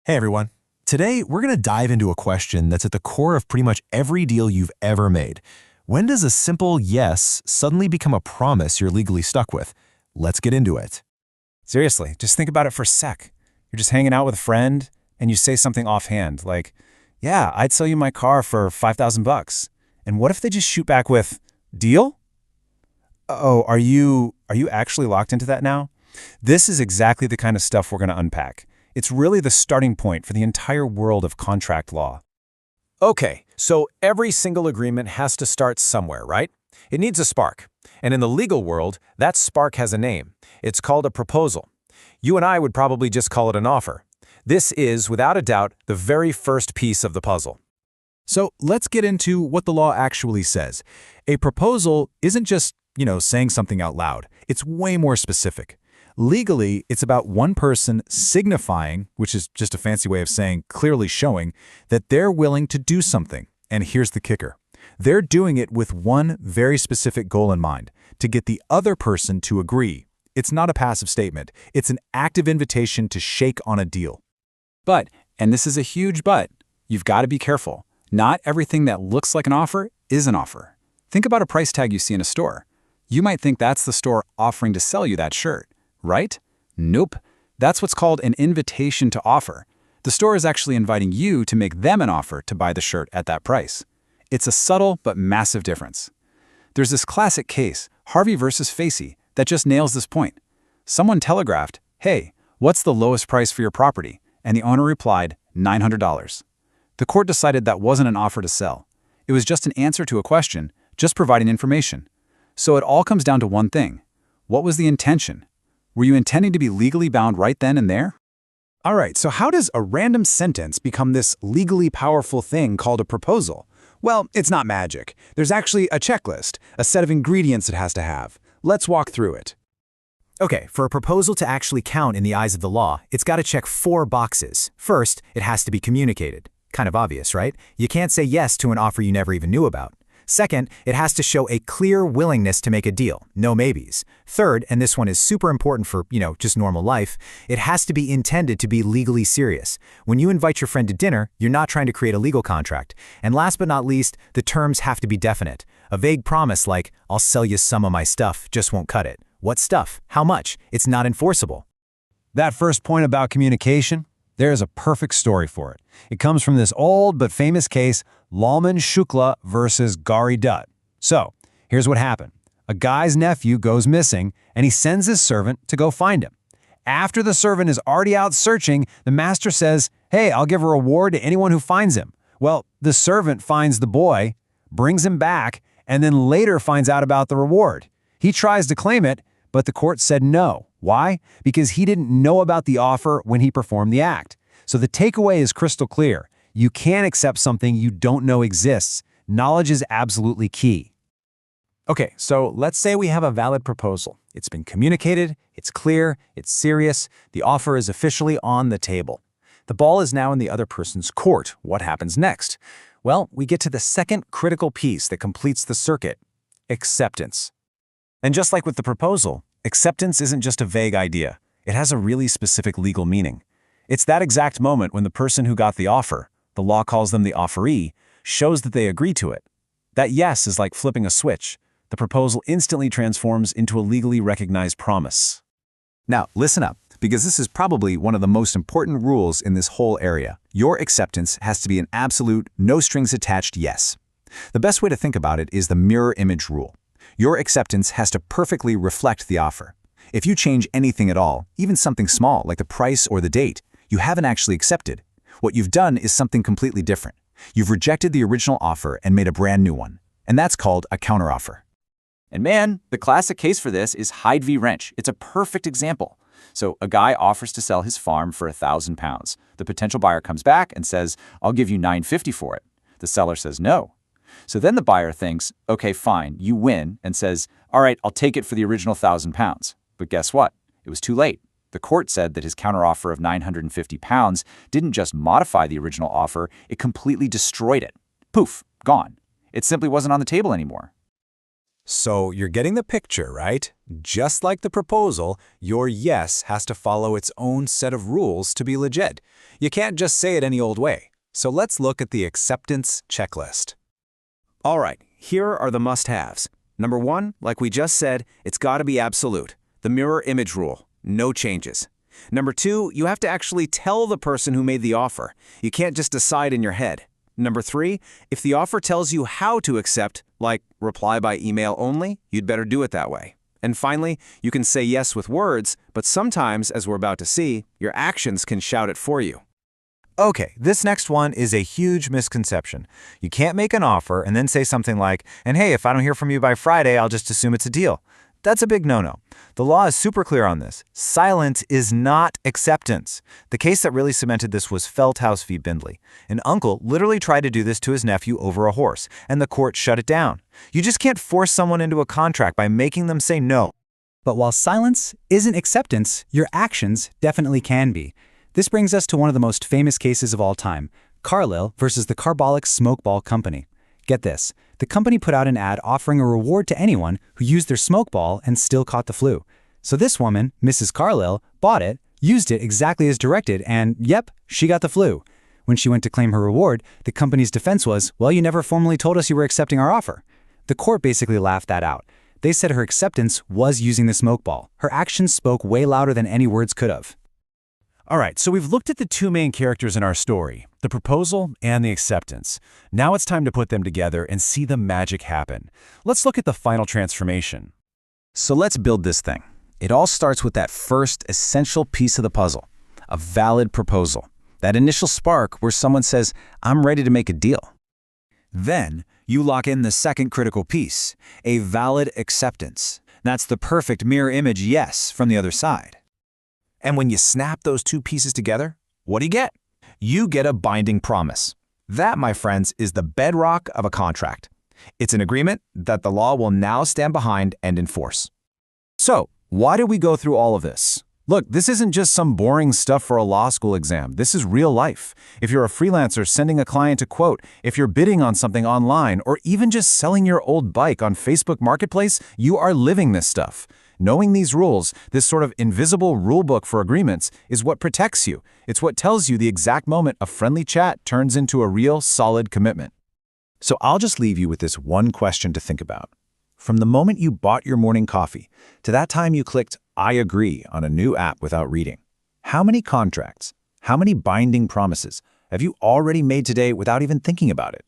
Hey everyone. Today, we're going to dive into a question that's at the core of pretty much every deal you've ever made. When does a simple yes suddenly become a promise you're legally stuck with? Let's get into it. Seriously, just think about it for a sec. You're just hanging out with a friend and you say something offhand like, "Yeah, I'd sell you my car for $5,000. And what if they just shoot back with, "Deal?" Oh, are you actually locked into that now? This is exactly the kind of stuff we're going to unpack. It's really the starting point for the entire world of contract law. Okay, so every single agreement has to start somewhere, right? It needs a spark. And in the legal world, that spark has a name. It's called a proposal. You and I would probably just call it an offer. This is, without a doubt, the very first piece of the puzzle. So let's get into what the law actually says. A proposal isn't just, saying something out loud. It's way more specific. Legally, it's about one person signifying, which is just a fancy way of saying clearly showing, that they're willing to do something. And here's the kicker. They're doing it with one very specific goal in mind, to get the other person to agree. It's not a passive statement. It's an active invitation to shake on a deal. But, and this is a huge but, you've got to be careful. Not everything that looks like an offer is an offer. Think about a price tag you see in a store. You might think that's the store offering to sell you that shirt, right? Nope. That's what's called an invitation to offer. The store is actually inviting you to make them an offer to buy the shirt at that price. It's a subtle but massive difference. There's this classic case, Harvey versus Facey, that just nails this point. Someone telegraphed, "Hey, what's the lowest price for your property?" And the owner replied, $900. The court decided that wasn't an offer to sell. It was just an answer to a question, just providing information. So it all comes down to one thing. What was the intention? Were you intending to be legally bound right then and there? All right, so how does a random sentence become this legally powerful thing called a proposal? Well, it's not magic. There's actually a checklist, a set of ingredients it has to have. Let's walk through it. Okay, for a proposal to actually count in the eyes of the law, it's got to check 4 boxes. First, it has to be communicated. Kind of obvious, right? You can't say yes to an offer you never even knew about. Second, it has to show a clear willingness to make a deal, no maybes. Third, and this one is super important for, just normal life, it has to be intended to be legally serious. When you invite your friend to dinner, you're not trying to create a legal contract. And last but not least, the terms have to be definite. A vague promise like, "I'll sell you some of my stuff," just won't cut it. What stuff? How much? It's not enforceable. That first point about communication, there's a perfect story for it. It comes from this old but famous case, Lalman Shukla versus Gari Dutt. So, here's what happened. A guy's nephew goes missing, and he sends his servant to go find him. After the servant is already out searching, the master says, "Hey, I'll give a reward to anyone who finds him." Well, the servant finds the boy, brings him back, and then later finds out about the reward. He tries to claim it, but the court said no. Why? Because he didn't know about the offer when he performed the act. So the takeaway is crystal clear. You can't accept something you don't know exists. Knowledge is absolutely key. Okay, so let's say we have a valid proposal. It's been communicated, it's clear, it's serious, the offer is officially on the table. The ball is now in the other person's court. What happens next? Well, we get to the second critical piece that completes the circuit: acceptance. And just like with the proposal, acceptance isn't just a vague idea. It has a really specific legal meaning. It's that exact moment when the person who got the offer, the law calls them the offeree, shows that they agree to it. That yes is like flipping a switch. The proposal instantly transforms into a legally recognized promise. Now, listen up, because this is probably one of the most important rules in this whole area. Your acceptance has to be an absolute, no-strings-attached yes. The best way to think about it is the mirror image rule. Your acceptance has to perfectly reflect the offer. If you change anything at all, even something small like the price or the date, you haven't actually accepted. What you've done is something completely different. You've rejected the original offer and made a brand new one. And that's called a counteroffer. And man, the classic case for this is Hyde v. Wrench. It's a perfect example. So a guy offers to sell his farm for £1,000. The potential buyer comes back and says, "I'll give you $950 for it." The seller says no. So then the buyer thinks, "Okay, fine, you win," and says, "All right, I'll take it for the original £1,000. But guess what? It was too late. The court said that his counteroffer of £950 didn't just modify the original offer, it completely destroyed it. Poof, gone. It simply wasn't on the table anymore. So you're getting the picture, right? Just like the proposal, your yes has to follow its own set of rules to be legit. You can't just say it any old way. So let's look at the acceptance checklist. All right, here are the must-haves. Number 1, like we just said, it's got to be absolute. The mirror image rule, no changes. Number 2, you have to actually tell the person who made the offer. You can't just decide in your head. Number 3, if the offer tells you how to accept, like reply by email only, you'd better do it that way. And finally, you can say yes with words, but sometimes, as we're about to see, your actions can shout it for you. Okay, this next one is a huge misconception. You can't make an offer and then say something like, and hey, if I don't hear from you by Friday, I'll just assume it's a deal. That's a big no-no. The law is super clear on this. Silence is not acceptance. The case that really cemented this was Feldhaus v. Bindley. An uncle literally tried to do this to his nephew over a horse, and the court shut it down. You just can't force someone into a contract by making them say no. But while silence isn't acceptance, your actions definitely can be. This brings us to one of the most famous cases of all time, Carlyle versus the Carbolic Smokeball Company. Get this, the company put out an ad offering a reward to anyone who used their smoke ball and still caught the flu. So this woman, Mrs. Carlyle, bought it, used it exactly as directed, and yep, she got the flu. When she went to claim her reward, the company's defense was, well, you never formally told us you were accepting our offer. The court basically laughed that out. They said her acceptance was using the smoke ball. Her actions spoke way louder than any words could have. All right, so we've looked at the two main characters in our story, the proposal and the acceptance. Now it's time to put them together and see the magic happen. Let's look at the final transformation. So let's build this thing. It all starts with that first essential piece of the puzzle, a valid proposal. That initial spark where someone says, I'm ready to make a deal. Then you lock in the second critical piece, a valid acceptance. That's the perfect mirror image yes from the other side. And when you snap those two pieces together, what do you get? You get a binding promise. That, my friends, is the bedrock of a contract. It's an agreement that the law will now stand behind and enforce. So, why did we go through all of this? Look, this isn't just some boring stuff for a law school exam. This is real life. If you're a freelancer sending a client a quote, if you're bidding on something online, or even just selling your old bike on Facebook Marketplace, you are living this stuff. Knowing these rules, this sort of invisible rulebook for agreements, is what protects you. It's what tells you the exact moment a friendly chat turns into a real, solid commitment. So I'll just leave you with this one question to think about. From the moment you bought your morning coffee to that time you clicked I agree on a new app without reading, how many contracts, how many binding promises have you already made today without even thinking about it?